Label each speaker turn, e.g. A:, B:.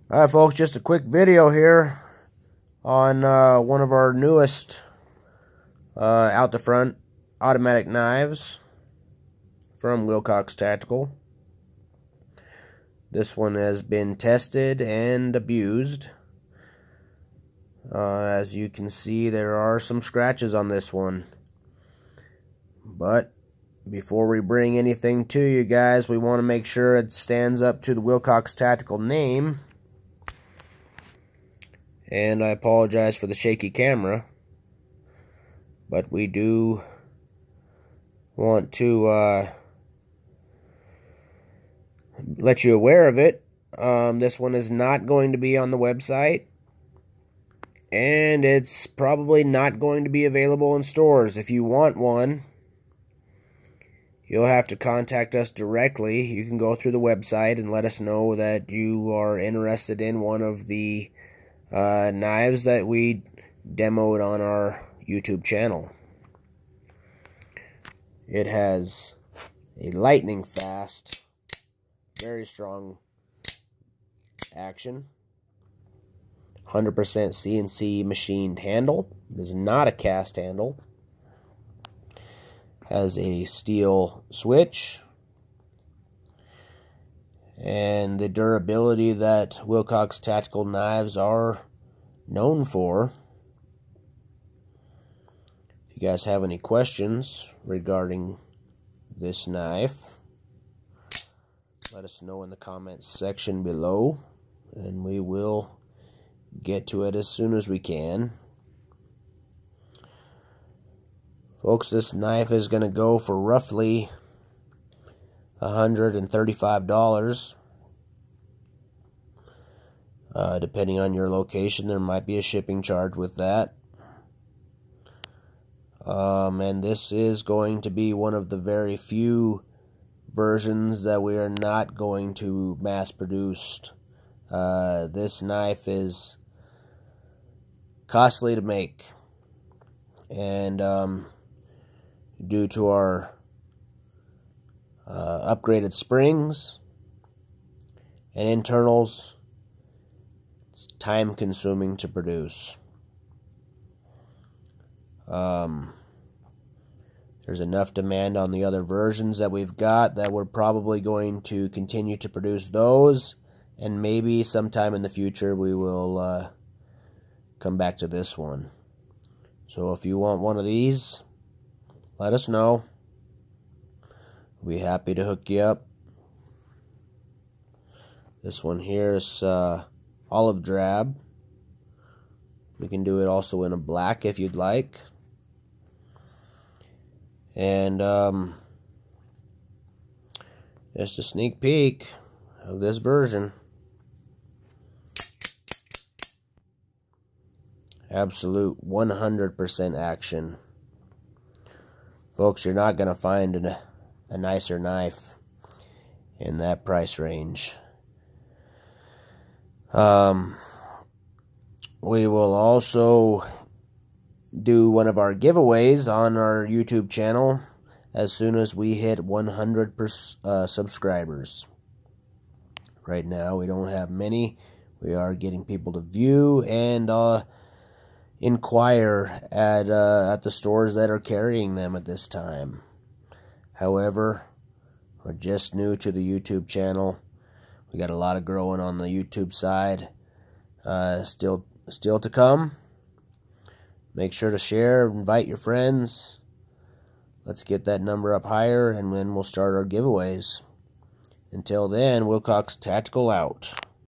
A: Alright folks, just a quick video here on one of our newest out the front automatic knives from Wilcox Tactical. This one has been tested and abused. As you can see, there are some scratches on this one. But before we bring anything to you guys, we want to make sure it stands up to the Wilcox Tactical name. And I apologize for the shaky camera, but we do want to let you aware of it. This one is not going to be on the website, and it's probably not going to be available in stores. If you want one, you'll have to contact us directly. You can go through the website and let us know that you are interested in one of the knives that we demoed on our YouTube channel. It has a lightning fast, very strong action, 100% CNC machined handle. It is not a cast handle. Has a steel switch, and the durability that Wilcox Tactical knives are known for. If you guys have any questions regarding this knife, let us know in the comments section below, and we will get to it as soon as we can. Folks, this knife is going to go for roughly $135. Depending on your location, there might be a shipping charge with that. And this is going to be one of the very few versions that we are not going to mass produce. This knife is costly to make, and due to our upgraded springs and internals, it's time consuming to produce. There's enough demand on the other versions that we've got that we're probably going to continue to produce those, and maybe sometime in the future we will come back to this one. So if you want one of these, let us know. We'll be happy to hook you up. This one here is olive drab. We can do it also in a black if you'd like. And just a sneak peek of this version. Absolute 100% action. Folks, you're not going to find a nicer knife in that price range. We will also do one of our giveaways on our YouTube channel as soon as we hit 100 subscribers. Right now we don't have many. We are getting people to view and inquire at the stores that are carrying them at this time. However, we're just new to the YouTube channel. We got a lot of growing on the YouTube side. Still to come. Make sure to share, invite your friends. Let's get that number up higher, and then we'll start our giveaways. Until then, Wilcox Tactical out.